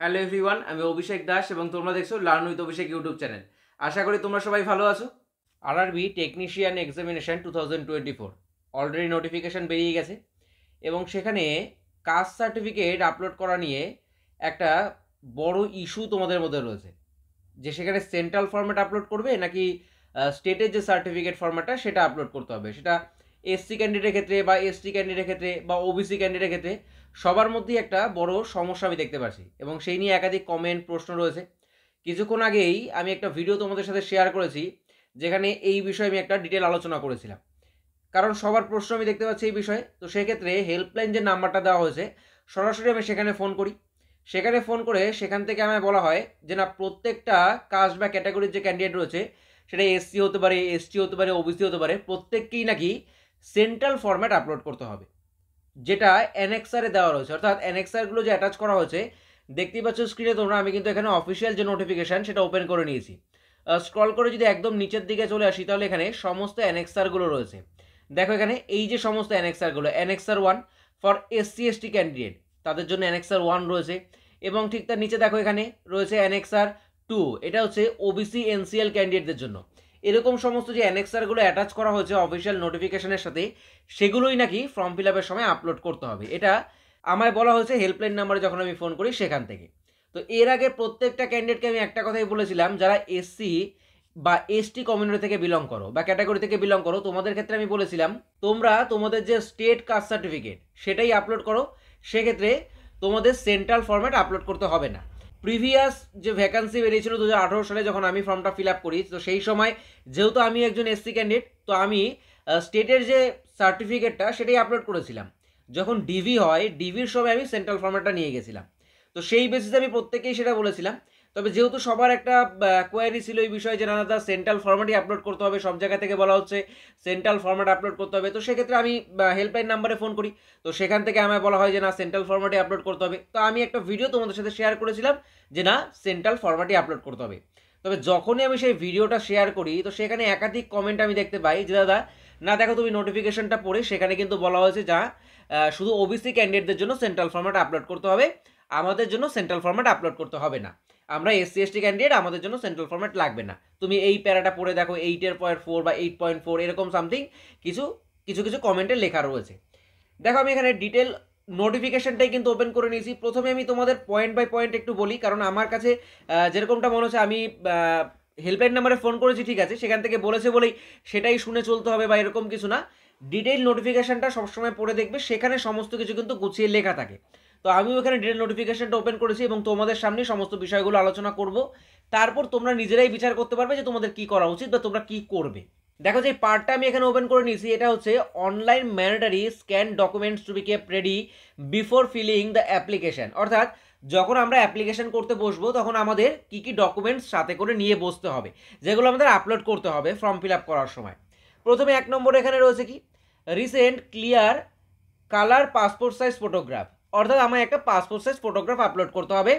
Hello everyone, আমি অভিষেক দাস এবং তোমরা দেখছো learn with Abhishek YouTube channel. আশা করি তোমরা সবাই ভালো আছো। RRB technician examination 2024 already notification বেরিয়ে গেছে এবং সেখানে কাস্ট সার্টিফিকেট আপলোড করা নিয়ে একটা বড় ইস্যু তোমাদের মধ্যে রয়েছে, যে সেখানে সেন্ট্রাল ফরম্যাট আপলোড করবে নাকি স্টেটের যে সার্টিফিকেট ফরম্যাটটা সেটা আপলোড করতে হবে। সেটা এসসি ক্যান্ডিডেটের ক্ষেত্রে বা এসটি ক্যান্ডিডেটের ক্ষেত্রে বা ওবিসি ক্যান্ডিডেটের ক্ষেত্রে সবার মধ্যেই একটা বড় সমস্যা আমি দেখতে পাচ্ছি এবং সেই নিয়ে একাধিক কমেন্ট প্রশ্ন রয়েছে। কিছুক্ষণ আগেই আমি একটা ভিডিও তোমাদের সাথে শেয়ার করেছি, যেখানে এই বিষয়ে আমি একটা ডিটেল আলোচনা করেছিলাম, কারণ সবার প্রশ্ন আমি দেখতে পাচ্ছি এই বিষয়ে। তো সেক্ষেত্রে হেল্পলাইন যে নাম্বারটা দেওয়া হয়েছে, সরাসরি আমি সেখানে ফোন করি। সেখানে ফোন করে সেখান থেকে আমায় বলা হয় যে না, প্রত্যেকটা কাস্ট বা ক্যাটাগরির যে ক্যান্ডিডেট রয়েছে, সেটা এসসি হতে পারে, এসটি হতে পারে, ওবিসি হতে পারে, প্রত্যেককেই নাকি সেন্ট্রাল ফরম্যাট আপলোড করতে হবে, যেটা অ্যানেক্সারে দেওয়া রয়েছে। অর্থাৎ অ্যানেক্সারগুলো যে অ্যাটাচ করা হয়েছে, দেখতেই পাচ্ছ স্ক্রিনে তোমরা। আমি কিন্তু এখানে অফিসিয়াল যে নোটিফিকেশান সেটা ওপেন করে নিয়েছি। স্ক্রল করে যদি একদম নিচের দিকে চলে আসি, তাহলে এখানে সমস্ত অ্যানেক্সারগুলো রয়েছে। দেখো এখানে এই যে সমস্ত অ্যানেক্সারগুলো, annexure 1 for SC ST candidate, তাদের জন্য অ্যানেক্সার 1 রয়েছে। এবং ঠিক তার নিচে দেখো এখানে রয়েছে অ্যানেক্সার 2, এটা হচ্ছে ওবিসি এনসিএল ক্যান্ডিডেটদের জন্য। এরকম সমস্ত যে অ্যানেক্সারগুলো অ্যাটাচ করা হয়েছে অফিসিয়াল নোটিফিকেশনের সাথে, সেগুলোই নাকি ফর্ম ফিল আপের সময় আপলোড করতে হবে। এটা আমায় বলা হয়েছে হেল্পলাইন নাম্বারে যখন আমি ফোন করি সেখান থেকে। তো এর আগে প্রত্যেকটা ক্যান্ডিডেটকে আমি একটা কথাই বলেছিলাম, যারা এসসি বা এসটি কমিউনিটি থেকে বিলং করো বা ক্যাটাগরি থেকে বিলং করো, তোমাদের ক্ষেত্রে আমি বলেছিলাম তোমরা তোমাদের যে স্টেট কাস্ট সার্টিফিকেট সেটাই আপলোড করো। সেক্ষেত্রে তোমাদের সেন্ট্রাল ফরম্যাট আপলোড করতে হবে না। প্রিভিয়াস যে ভ্যাকান্সি বেরিয়েছিল 2018 সালে, যখন আমি ফর্মটা ফিল আপ করি, তো সেই সময় যেহেতু আমি একজন এসসি ক্যান্ডিডেট, তো আমি স্টেটের যে সার্টিফিকেটটা সেটাই আপলোড করেছিলাম। যখন ডিভি হয়, ডিভির সময় আমি সেন্ট্রাল ফরম্যাটটা নিয়ে গেছিলাম। তো সেই বেসিসে আমি প্রত্যেকেই সেটা বলেছিলাম। তবে যেহেতু সবার একটা কোয়ারি ছিল এই বিষয়ে যে না দাদা সেন্ট্রাল ফরম্যাটই আপলোড করতে হবে, সব জায়গা থেকে বলা হচ্ছে সেন্ট্রাল ফরম্যাট আপলোড করতে হবে, তো সেক্ষেত্রে আমি হেল্পলাইন নাম্বারে ফোন করি। তো সেখান থেকে আমায় বলা হয় যে না, সেন্ট্রাল ফরম্যাটে আপলোড করতে হবে। তো আমি একটা ভিডিও তোমাদের সাথে শেয়ার করেছিলাম যে না, সেন্ট্রাল ফরম্যাটে আপলোড করতে হবে। তবে যখনই আমি সেই ভিডিওটা শেয়ার করি, তো সেখানে একাধিক কমেন্ট আমি দেখতে পাই যে দাদা না, দেখো তুমি নোটিফিকেশনটা পড়ে সেখানে কিন্তু বলা হয়েছে যা শুধু ওবিসি ক্যান্ডিডেটদের জন্য সেন্ট্রাল ফরম্যাট আপলোড করতে হবে, আমাদের জন্য সেন্ট্রাল ফরম্যাট আপলোড করতে হবে না। আমরা এসসি এসটি ক্যান্ডিডেট, আমাদের জন্য সেন্ট্রাল ফরম্যাট লাগবে না। তুমি এই প্যারাটা পড়ে দেখো, 8.4 বা 8.4 এরকম সামথিং কিছু কিছু কিছু কমেন্টে লেখা রয়েছে। দেখো আমি এখানে ডিটেল নোটিফিকেশনটাই কিন্তু ওপেন করে নিয়েছি। প্রথমে আমি তোমাদের পয়েন্ট বাই পয়েন্ট একটু বলি, কারণ আমার কাছে যেরকমটা মনে হচ্ছে, আমি হেল্পলাইন নাম্বারে ফোন করেছি, ঠিক আছে, সেখান থেকে বলেছে বলেই সেটাই শুনে চলতে হবে বা এরকম কিছু না। ডিটেইল নোটিফিকেশনটা সবসময় পড়ে দেখবে, সেখানে সমস্ত কিছু কিন্তু গুছিয়ে লেখা থাকে। তো আমিও এখানে ডিটেল নোটিফিকেশনটা ওপেন করেছি এবং তোমাদের সামনে সমস্ত বিষয়গুলো আলোচনা করব। তারপর তোমরা নিজেরাই বিচার করতে পারবে যে তোমাদের কি করা উচিত বা তোমরা কি করবে। দেখো যে পার্টটা আমি এখানে ওপেন করে নিয়েছি, এটা হচ্ছে online mandatory scan documents two be kept ready before filling the application. অর্থাৎ যখন আমরা অ্যাপ্লিকেশন করতে বসবো, তখন আমাদের কি কি ডকুমেন্টস সাথে করে নিয়ে বসতে হবে, যেগুলো আমাদের আপলোড করতে হবে ফর্ম ফিল আপ করার সময়। প্রথমে 1 নম্বরে এখানে রয়েছে কি, recent clear colour passport size photograph. অর্থাৎ আমার একটা পাসপোর্ট সাইজ ফটোগ্রাফ আপলোড করতে হবে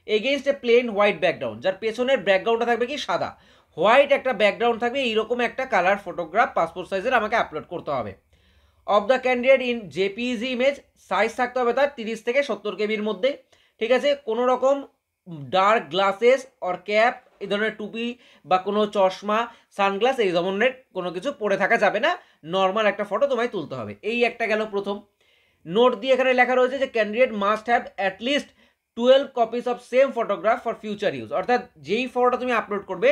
এগেইনস্ট এ প্লেন হোয়াইট ব্যাকগ্রাউন্ড, যার পেছনের ব্যাকগ্রাউন্ডটা থাকবে কি সাদা, হোয়াইট একটা ব্যাকগ্রাউন্ড থাকবে, এইরকম একটা কালার ফটোগ্রাফ পাসপোর্ট সাইজের আমাকে আপলোড করতে হবে। Of the candidate in JPEG image, size থাকতে হবে তার 30 থেকে 70 কেবির মধ্যে। ঠিক আছে, কোনো রকম ডার্ক গ্লাসেস অর ক্যাপ, এই ধরনের টুপি বা কোনো চশমা, সানগ্লাস, এই ধরনের কোনো কিছু পরে থাকা যাবে না। নর্মাল একটা ফটো তোমায় তুলতে হবে। এই একটা গেল প্রথম। নোট দিয়ে এখানে লেখা রয়েছে যে candidate must have at least 12 copies of same photograph for future use. অর্থাৎ যেই ফটোটা তুমি আপলোড করবে,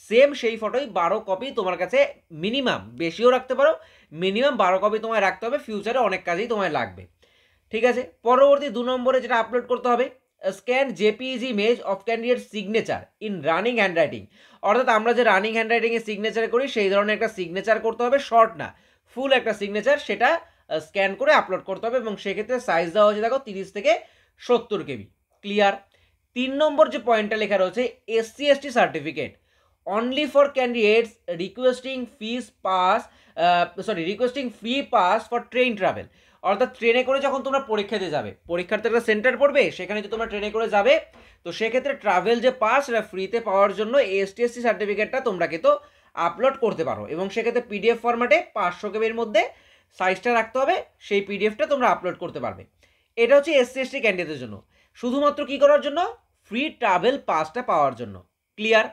সেম সেই ফটোই 12 কপি তোমার কাছে মিনিমাম, বেশিও রাখতে পারো, মিনিমাম 12 কপি তোমায় রাখতে হবে, ফিউচারে অনেক কাজেই তোমায় লাগবে। ঠিক আছে, পরবর্তী 2 নম্বরে যেটা আপলোড করতে হবে, scan JPEG image of candidate signature in running handwriting. অর্থাৎ আমরা যে রানিং হ্যান্ডরাইটিংয়ে সিগনেচার করি, সেই ধরনের একটা সিগনেচার করতে হবে, শর্ট না, ফুল একটা সিগনেচার, সেটা স্ক্যান করে আপলোড করতে হবে। এবং সেক্ষেত্রে সাইজ দেওয়া হচ্ছে দেখো 30 থেকে 70 কেবি। ক্লিয়ার। 3 নম্বর যে পয়েন্টটা লেখা রয়েছে, SC ST certificate only for candidates requesting requesting free pass for train travel. অর্থাৎ ট্রেনে করে যখন তোমরা পরীক্ষা দিয়ে যাবে, পরীক্ষার তো একটা সেন্টার পড়বে, সেখানে যে তোমরা ট্রেনে করে যাবে, তো সেক্ষেত্রে ট্রাভেল যে পাস, সেটা ফ্রিতে পাওয়ার জন্য এসটিএসসি সার্টিফিকেটটা তোমরা কিন্তু আপলোড করতে পারো। এবং সেক্ষেত্রে পিডিএফ ফরম্যাটে 500 কেবির মধ্যে সাইজটা রাখতে হবে, সেই পিডিএফটা তোমরা আপলোড করতে পারবে। এটা হচ্ছে এসসি এসটি ক্যান্ডিডেটদের জন্য। শুধুমাত্র কি করার জন্য, ফ্রি ট্রাভেল পাসটা পাওয়ার জন্য। ক্লিয়ার?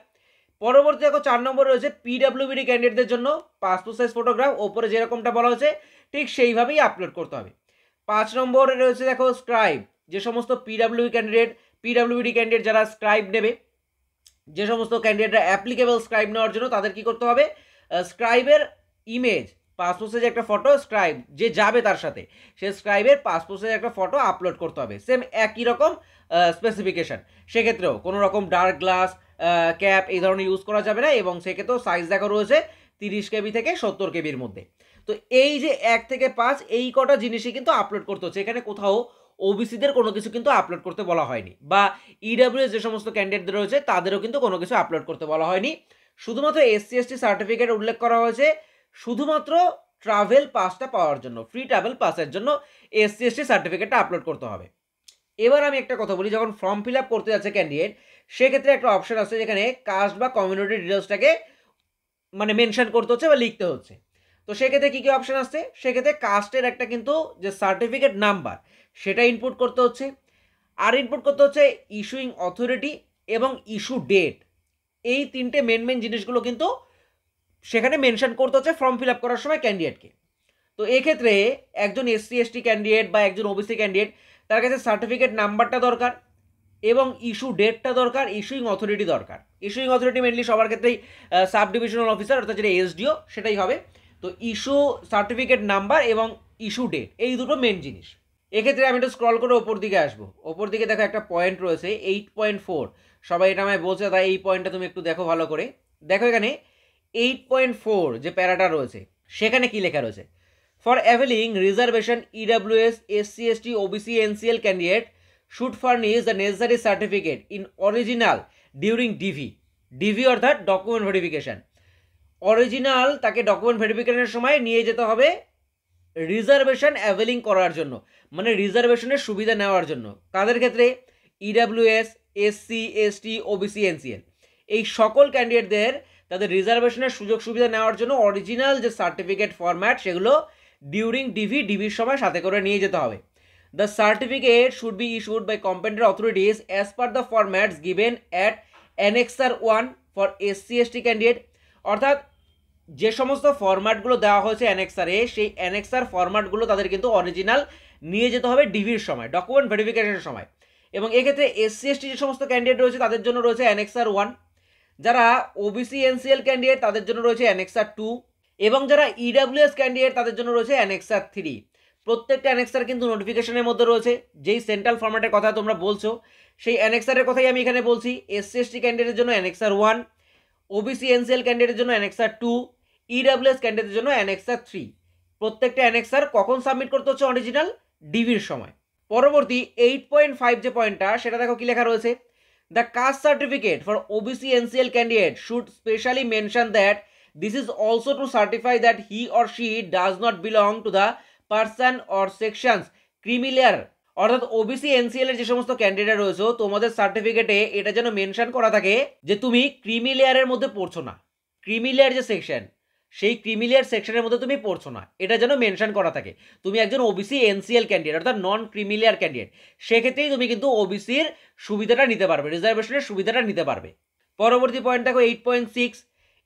পরবর্তী দেখো 4 নম্বর রয়েছে পিডাব্লিউবিডি ক্যান্ডিডেটদের জন্য পাসপোর্ট সাইজ ফটোগ্রাফ, ওপরে যেরকমটা বলা হয়েছে ঠিক সেইভাবেই আপলোড করতে হবে। 5 নম্বরে রয়েছে দেখো স্ক্রাইব, যে সমস্ত পিডাব্লিউবিডি ক্যান্ডিডেট যারা স্ক্রাইব নেবে, যে সমস্ত ক্যান্ডিডেটরা অ্যাপ্লিকেবল স্ক্রাইব নেওয়ার জন্য তাদের কি করতে হবে, স্ক্রাইবের ইমেজ, পাসপোর্ট সাইজের একটা ফটো, স্ক্রাইব যে যাবে তার সাথে সে স্ক্রাইবের পাসপোর্ট সাইজের একটা ফটো আপলোড করতে হবে। সেম একই রকম স্পেসিফিকেশান, সেক্ষেত্রেও কোনো রকম ডার্ক গ্লাস ক্যাপ এই ধরনের ইউজ করা যাবে না, এবং সেক্ষেত্রেও সাইজ দেখা রয়েছে 30 কেবি থেকে 70 কেবির মধ্যে। তো এই যে 1 থেকে 5 এই কটা জিনিসই কিন্তু আপলোড করতে হচ্ছে, এখানে কোথাও ওবিসিদের কোনো কিছু কিন্তু আপলোড করতে বলা হয়নি, বা ইডাব্লিউএস যে সমস্ত ক্যান্ডিডেটদের রয়েছে তাদেরও কিন্তু কোনো কিছু আপলোড করতে বলা হয়নি। শুধুমাত্র এসসি এসটি সার্টিফিকেট উল্লেখ করা হয়েছে শুধুমাত্র ট্রাভেল পাসটা পাওয়ার জন্য, ফ্রি ট্রাভেল পাসের জন্য এসসি এসটি সার্টিফিকেটটা আপলোড করতে হবে। এবার আমি একটা কথা বলি, যখন ফর্ম ফিল আপ করতে যাচ্ছে ক্যান্ডিডেট, সেক্ষেত্রে একটা অপশন আছে যেখানে কাস্ট বা কমিউনিটি ডিটেলসটাকে মানে মেনশন করতে হচ্ছে বা লিখতে হচ্ছে। তো সেক্ষেত্রে কী কী অপশন আসছে, সেক্ষেত্রে কাস্টের একটা কিন্তু যে সার্টিফিকেট নাম্বার সেটা ইনপুট করতে হচ্ছে, আর ইনপুট করতে হচ্ছে ইস্যুইং অথরিটি এবং ইস্যু ডেট। এই তিনটে মেন জিনিসগুলো কিন্তু সেখানে মেনশন করতে হচ্ছে ফর্ম ফিল আপ করার সময় ক্যান্ডিডেটকে। তো এক্ষেত্রে একজন এসসি এসটি ক্যান্ডিডেট বা একজন ওবিসি ক্যান্ডিডেট, তার কাছে সার্টিফিকেট নাম্বারটা দরকার এবং ইস্যু ডেটটা দরকার, ইস্যুইং অথরিটি দরকার। ইস্যুইং অথরিটি মেনলি সবার ক্ষেত্রেই সাব ডিভিশনাল অফিসার অর্থাৎ যেটা এসডিও সেটাই হবে। তো ইস্যু সার্টিফিকেট নাম্বার এবং ইস্যু ডেট এই দুটো মেন জিনিস। এক্ষেত্রে আমি একটু স্ক্রল করে ওপর দিকে আসবো, ওপর দিকে দেখো একটা পয়েন্ট রয়েছে 8.4, সবাই এটা আমায় বলছে, তাই এই পয়েন্টটা তুমি একটু দেখো ভালো করে। দেখো এখানে 8.4 যে প্যারাটা রয়েছে সেখানে কি লেখা রয়েছে, for availing reservation EWS SC ST OBC NCL candidate should furnish the necessary certificate in original during DV অর্থাৎ ডকুমেন্ট ভেরিফিকেশন। অরিজিনাল তাকে ডকুমেন্ট ভেরিফিকেশনের সময় নিয়ে যেতে হবে রিজার্ভেশন অ্যাভেলিং করার জন্য, মানে রিজার্ভেশনের সুবিধা নেওয়ার জন্য। কাদের ক্ষেত্রে, EWS SC ST OBC NCL এই সকল ক্যান্ডিডেটদের তাদের রিজার্ভেশনের সুযোগ সুবিধা নেওয়ার জন্য অরিজিনাল যে সার্টিফিকেট ফরম্যাট সেগুলো ডিউরিং ডিভির সময় সাথে করে নিয়ে যেতে হবে। The certificate should be issued by competent authorities as per the formats given at annexure 1 for SC ST candidate. অর্থাৎ যে সমস্ত ফরম্যাটগুলো দেওয়া হয়েছে অ্যানেক্সারে, সেই অ্যানেক্সার ফরম্যাটগুলো তাদের কিন্তু অরিজিনাল নিয়ে যেতে হবে ডিভির সময়, ডকুমেন্ট ভেরিফিকেশনের সময়। এবং এক্ষেত্রে এসসি এসটি যে সমস্ত ক্যান্ডিডেট রয়েছে তাদের জন্য রয়েছে অ্যানেক্সার 1, যারা ওবিসি এনসিএল ক্যান্ডিডেট তাদের জন্য রয়েছে অ্যানেক্সার 2, এবং যারা ইডাব্লিউএস ক্যান্ডিডেট তাদের জন্য রয়েছে অ্যানেক্সার 3। প্রত্যেকটা অ্যানেক্সার কিন্তু নোটিফিকেশনের মধ্যে রয়েছে। যেই সেন্ট্রাল ফরম্যাটের কথা তোমরা বলছো সেই অ্যানেক্সারের কথাই আমি এখানে বলছি। এসসি এসটি ক্যান্ডিডেটের জন্য অ্যানেক্সার 1, ওবিসি এনসিএল ক্যান্ডিডেটের জন্য অ্যানেক্সার 2, ইডাব্লিউএস ক্যান্ডিডেটের জন্য অ্যানেক্সার 3। প্রত্যেকটা অ্যানেক্সার কখন সাবমিট করতে হচ্ছে, অরিজিনাল ডিভির সময়। পরবর্তী 8.5 যে পয়েন্টটা সেটা দেখো কি লেখা রয়েছে, the caste certificate for OBC NCL candidate should specially mention that this is also to certify that he or she does not belong to the person or sections creamy layer. অর্থাৎ ওবিসি এনসিএল এর যে সমস্ত candidate রয়েছে তোমাদের সার্টিফিকেটে এটা যেন mention করা থাকে যে তুমি ক্রিমিলেয়ারের মধ্যে পড়ছো না, ক্রিমিলেয়ার যে সেকশন সেই ক্রিমিলেয়ার সেকশনের মধ্যে তুমি পড়ছো না, এটা যেন মেনশন করা থাকে। তুমি একজন ওবিসি এনসিএল ক্যান্ডিডেট অর্থাৎ নন ক্রিমিলেয়ার ক্যান্ডিডেট, সেক্ষেত্রেই তুমি কিন্তু ওবিসির সুবিধাটা নিতে পারবে, রিজার্ভেশনের সুবিধাটা নিতে পারবে। পরবর্তী পয়েন্ট দেখো 8.6,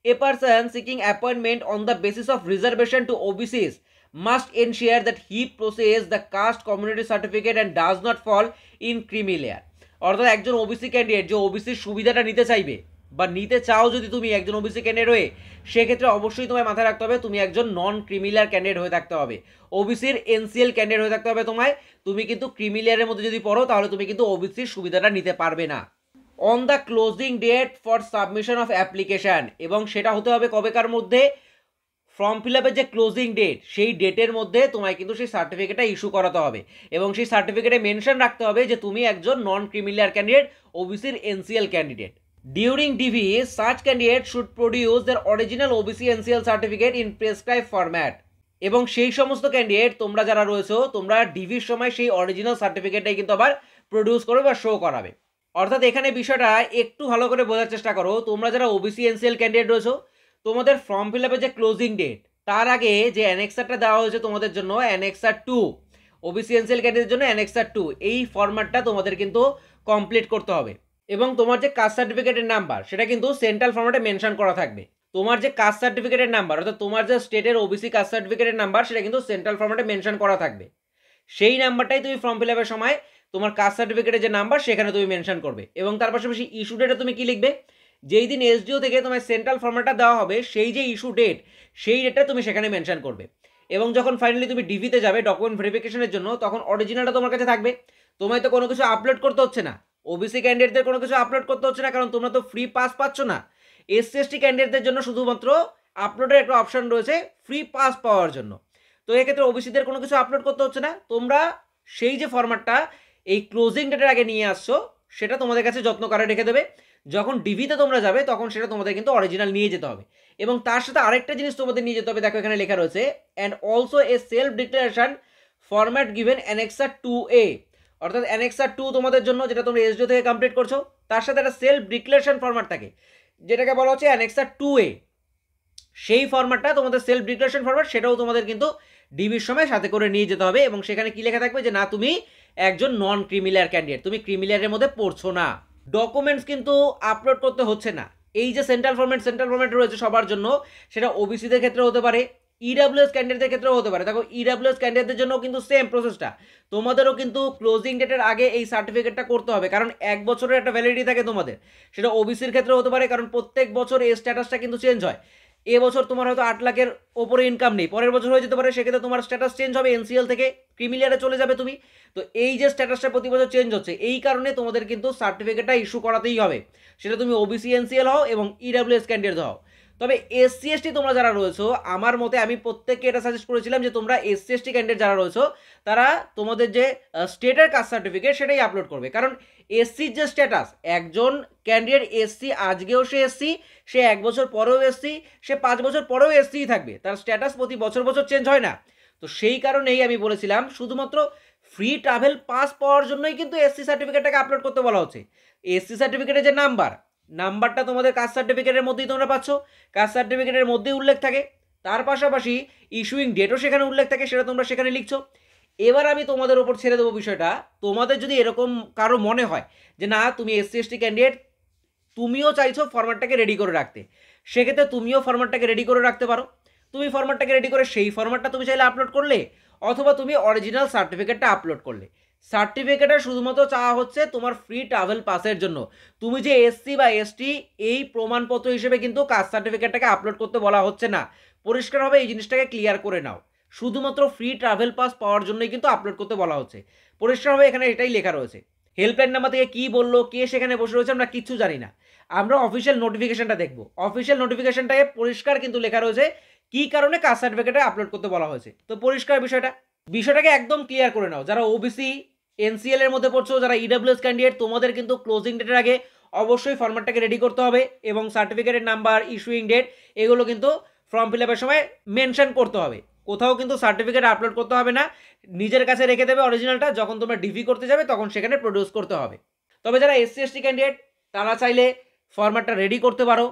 a person seeking appointment on the basis of reservation to OBCs must ensure that he possesses the caste community certificate and does not fall in creamy layer। অর্থাৎ একজন ওবিসি ক্যান্ডিডেট যে ওবিসির সুবিধাটা নিতে চাইবে বা নিতে চাও যদি তুমি একজন ওবিসি ক্যান্ডিডেট হয়ে, সেক্ষেত্রে অবশ্যই তোমায় মাথায় রাখতে হবে তুমি একজন নন ক্রিমিলেয়ার ক্যান্ডিডেট হয়ে থাকতে হবে, ওবিসির এনসিএল ক্যান্ডিডেট হয়ে থাকতে হবে তোমায়। তুমি কিন্তু ক্রিমিলেয়ারের মধ্যে যদি পড়ো তাহলে তুমি কিন্তু ওবিসির সুবিধাটা নিতে পারবে না। On the closing date for submission of application, এবং সেটা হতে হবে কবেকার মধ্যে, ফর্ম ফিল আপের যে ক্লোজিং ডেট সেই ডেটের মধ্যে তোমায় কিন্তু সেই সার্টিফিকেটটা ইস্যু করাতে হবে, এবং সেই সার্টিফিকেটে মেনশন রাখতে হবে যে তুমি একজন নন ক্রিমিলেয়ার ক্যান্ডিডেট, ওবিসির NCL candidate. During DV such candidate should produce their original OBC NCL certificate in prescribed format. এবং সেই সমস্ত ক্যান্ডিডেট তোমরা যারা রয়েছো তোমরা ডিভির সময় সেই অরিজিনাল সার্টিফিকেটটাই কিন্তু আবার প্রডিউস করবে বা শো করাবে। অর্থাৎ এখানে বিষয়টা একটু ভালো করে বোঝার চেষ্টা করো, তোমরা যারা ওবিসি এনসিএল ক্যান্ডিডেট রয়েছো তোমাদের ফর্ম ফিল আপের যে ক্লোজিং ডেট তার আগে যে অ্যানেক্সারটা দেওয়া হয়েছে তোমাদের জন্য অ্যানেক্সার 2, ওবিসি এনসিএল ক্যান্ডিডেটের জন্য অ্যানেক্সার 2, এই ফরম্যাটটা তোমাদের কিন্তু কমপ্লিট করতে হবে। এবং তোমার যে কাস্ট সার্টিফিকেটের নাম্বার সেটা কিন্তু সেন্ট্রাল ফরম্যাটে মেনশন করা থাকবে। তোমার যে কাস্ট সার্টিফিকেটের নাম্বার অর্থাৎ তোমার যে স্টেটের ওবিসি কাস্ট সার্টিফিকেটের নাম্বার সেটা কিন্তু সেন্ট্রাল ফরম্যাটে মেনশন করা থাকবে। সেই নাম্বারটাই তুমি ফর্ম ফিল আপের সময় তোমার কাস্ট সার্টিফিকেটের যে নাম্বার সেখানে তুমি মেনশন করবে। এবং তার পাশাপাশি ইস্যু ডেটে তুমি কি লিখবে, যেই দিন এসডিও থেকে তোমার সেন্ট্রাল ফরম্যাটটা দেওয়া হবে সেই যে ইস্যু ডেট সেই ডেটটা তুমি সেখানে মেনশন করবে। এবং যখন ফাইনালি তুমি ডিভিতে যাবে ডকুমেন্ট ভেরিফিকেশনের জন্য তখন অরিজিনালটা তোমার কাছে থাকবে, তোমায় তো কোনো কিছু আপলোড করতে হচ্ছে না। ওবিসি ক্যান্ডিডেটদের কোনো কিছু আপলোড করতে হচ্ছে না, কারণ তোমরা তো ফ্রি পাস পাচ্ছ না। এসসি এসটি ক্যান্ডিডেটদের জন্য শুধুমাত্র আপলোডের একটা অপশন রয়েছে ফ্রি পাস পাওয়ার জন্য। তো এক্ষেত্রে ওবিসিদের কোনো কিছু আপলোড করতে হচ্ছে না। তোমরা সেই যে ফরম্যাটটা এই ক্লোজিং ডেটের আগে নিয়ে আসছো সেটা তোমাদের কাছে যত্ন করে রেখে দেবে। যখন ডিভিতে তোমরা যাবে তখন সেটা তোমাদের কিন্তু অরিজিনাল নিয়ে যেতে হবে। এবং তার সাথে আরেকটা জিনিস তোমাদের নিয়ে যেতে হবে, দেখো এখানে লেখা রয়েছে and also a self declaration format given annexure 2A, অর্থাৎ অ্যানেক্সার 2 তোমাদের জন্য যেটা তোমরা এসডিও থেকে কমপ্লিট করছো তার সাথে একটা সেলফ ডিক্লারেশন ফরম্যাট থাকে যেটাকে বলা হচ্ছে অ্যানেক্সার 2A। সেই ফরম্যাটটা তোমাদের সেলফ ডিক্লারেশন ফরম্যাট সেটাও তোমাদের কিন্তু ডিবির সময় সাথে করে নিয়ে যেতে হবে। এবং সেখানে কি লেখা থাকবে যে না তুমি একজন নন ক্রিমিলিয়ার ক্যান্ডিডেট, তুমি ক্রিমিলিয়ারের মধ্যে পড়ছো না। ডকুমেন্টস কিন্তু আপলোড করতে হচ্ছে না। এই যে সেন্ট্রাল ফরম্যাট রয়েছে সবার জন্য, সেটা ওবিসিদের ক্ষেত্রে হতে পারে, ইডাব্লিউএস ক্যান্ডিডেটদের ক্ষেত্রেও হতে পারে। দেখো ইডাব্লিউএস ক্যান্ডিডেটদের জন্য কিন্তু সেম প্রসেসটা, তোমাদেরও কিন্তু ক্লোজিং ডেটের আগে এই সার্টিফিকেটটা করতে হবে, কারণ 1 বছরের একটা ভ্যালিডিটি থাকে তোমাদের। সেটা ওবিসির ক্ষেত্রে হতে পারে, কারণ প্রত্যেক বছর এই স্ট্যাটাসটা কিন্তু চেঞ্জ হয়। এবছর তোমার হয়তো 8 লাখের ওপরে ইনকাম নেই, পরের বছর হয়ে যেতে পারে, সেক্ষেত্রে তোমার স্ট্যাটাস চেঞ্জ হবে, এনসিএল থেকে ক্রিমিলিয়ারে চলে যাবে তুমি। তো এই যে স্ট্যাটাসটা প্রতি বছর চেঞ্জ হচ্ছে, এই কারণে তোমাদের কিন্তু সার্টিফিকেটটা ইস্যু করাতেই হবে, সেটা তুমি ওবিসি এনসিএল হও এবং ইডাব্লিউএস ক্যান্ডিডেট হও। তবে এসসি এসটি তোমরা যারা রয়েছো, আমার মতে আমি প্রত্যেককে এটা সাজেস্ট করেছিলাম যে তোমরা এসসি এসটি ক্যান্ডিডেট যারা রয়েছো তারা তোমাদের যে স্টেটের কাস্ট সার্টিফিকেট সেটাই আপলোড করবে। কারণ এসসির যে স্ট্যাটাস, একজন ক্যান্ডিডেট এসসি আজকেও সে এসসি, সে 1 বছর পরেও এসসি, সে 5 বছর পরেও এসসিই থাকবে, তার স্ট্যাটাস প্রতি বছর বছর চেঞ্জ হয় না। তো সেই কারণেই আমি বলেছিলাম শুধুমাত্র ফ্রি ট্রাভেল পাস পাওয়ার জন্যই কিন্তু এসসি সার্টিফিকেটটাকে আপলোড করতে বলা হচ্ছে। এসসি সার্টিফিকেটের যে নাম্বারটা তোমাদের কাস্ট সার্টিফিকেটের মধ্যেই তোমরা পাচ্ছ, কাস্ট সার্টিফিকেটের মধ্যেই উল্লেখ থাকে, তার পাশাপাশি ইস্যুইং ডেটও সেখানে উল্লেখ থাকে, সেটা তোমরা সেখানে লিখছো। এবার আমি তোমাদের ওপর ছেড়ে দেবো বিষয়টা, তোমাদের যদি এরকম কারো মনে হয় যে না তুমি এসসি এসটি ক্যান্ডিডেট, তুমিও চাইছো ফরম্যাটটাকে রেডি করে রাখতে, সেক্ষেত্রে তুমিও ফরম্যাটটাকে রেডি করে রাখতে পারো। তুমি ফরম্যাটটাকে রেডি করে সেই ফরম্যাটটা তুমি চাইলে আপলোড করলে, অথবা তুমি অরিজিনাল সার্টিফিকেটটা আপলোড করলে। সার্টিফিকেটটা শুধুমাত্র চাওয়া হচ্ছে তোমার ফ্রি ট্রাভেল পাসের জন্য। তুমি যে এসসি বা এসটি এই প্রমাণপত্র হিসেবে কিন্তু কাস্ট সার্টিফিকেটটাকে আপলোড করতে বলা হচ্ছে না। পরিষ্কারভাবে এই জিনিসটাকে ক্লিয়ার করে নাও, শুধুমাত্র ফ্রি ট্রাভেল পাস পাওয়ার জন্যই কিন্তু আপলোড করতে বলা হচ্ছে। পরিষ্কারভাবে এখানে এটাই লেখা রয়েছে। হেল্পলাইন নাম্বার থেকে কী বললো, কে সেখানে বসে রয়েছে, আমরা কিচ্ছু জানি না। আমরা অফিসিয়াল নোটিফিকেশনটা দেখবো, অফিসিয়াল নোটিফিকেশনটাকে পরিষ্কার কিন্তু লেখা রয়েছে কী কারণে কাস্ট সার্টিফিকেটে আপলোড করতে বলা হয়েছে। তো পরিষ্কার বিষয়টাকে একদম ক্লিয়ার করে নাও। যারা ওবিসি এনসিএল এর মধ্যে পড়ছো, যারা ইডাব্লিউএস ক্যান্ডিডেট, তোমাদের কিন্তু ক্লোজিং ডেটের আগে অবশ্যই ফরম্যাটটাকে রেডি করতে হবে এবং সার্টিফিকেটের নাম্বার, ইস্যুইং ডেট এগুলো কিন্তু ফর্ম ফিল আপের সময় মেনশন করতে হবে। কোথাও কিন্তু সার্টিফিকেট আপলোড করতে হবে না, নিজের কাছে রেখে দেবে অরিজিনালটা, যখন তোমরা ডিভি করতে যাবে তখন সেখানে প্রডিউস করতে হবে। তবে যারা এসসি এসটি ক্যান্ডিডেট তারা চাইলে ফরম্যাটটা রেডি করতে পারো,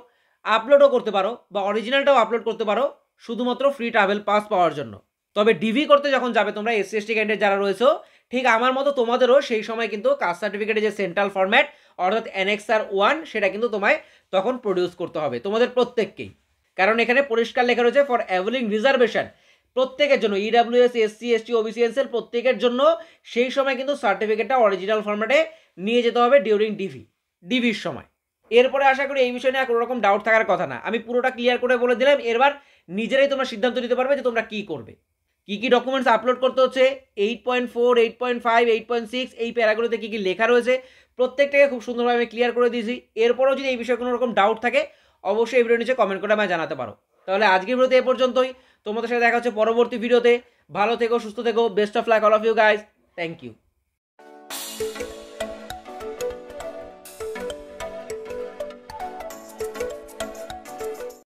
আপলোডও করতে পারো বা অরিজিনালটাও আপলোড করতে পারো শুধুমাত্র ফ্রি ট্রাভেল পাস পাওয়ার জন্য। তবে ডিভি করতে যখন যাবে তোমরা এসসি এসটি ক্যান্ডিডেট যারা রয়েছে, ঠিক আমার মতো তোমাদেরও সেই সময় কিন্তু কাস্ট সার্টিফিকেটের যে সেন্ট্রাল ফরম্যাট অর্থাৎ অ্যানেক্সার 1 সেটা কিন্তু তোমায় তখন প্রডিউস করতে হবে তোমাদের প্রত্যেককেই। কারণ এখানে পরিষ্কার লেখা রয়েছে ফর অ্যাভেলিং রিজার্ভেশন, প্রত্যেকের জন্য EWS SC ST OBC NCL প্রত্যেকের জন্য সেই সময় কিন্তু সার্টিফিকেটটা অরিজিনাল ফরম্যাটে নিয়ে যেতে হবে ডিউরিং ডিভির সময়। এরপরে আশা করি এই বিষয় নিয়ে কোনো রকম ডাউট থাকার কথা না, আমি পুরোটা ক্লিয়ার করে বলে দিলাম। এবার নিজেরাই তোমরা সিদ্ধান্ত নিতে পারবে যে তোমরা কী করবে, কী ডকুমেন্টস আপলোড করতে হচ্ছে, 8.4, 8.5, 8.6 এই প্যারাগুলোতে কী লেখা রয়েছে প্রত্যেকটাকে খুব সুন্দরভাবে আমি ক্লিয়ার করে দিয়েছি। এরপরেও যদি এই বিষয়ে কোনো রকম ডাউট থাকে অবশ্যই এই ভিডিওর নিচে কমেন্ট করে আমায় জানাতে পারো। তাহলে আজকের ভিডিওতে এ পর্যন্তই, তোমাদের সাথে দেখা হচ্ছে পরবর্তী ভিডিওতে। ভালো থেকো, সুস্থ থেকো, best of luck all of you guys, thank you.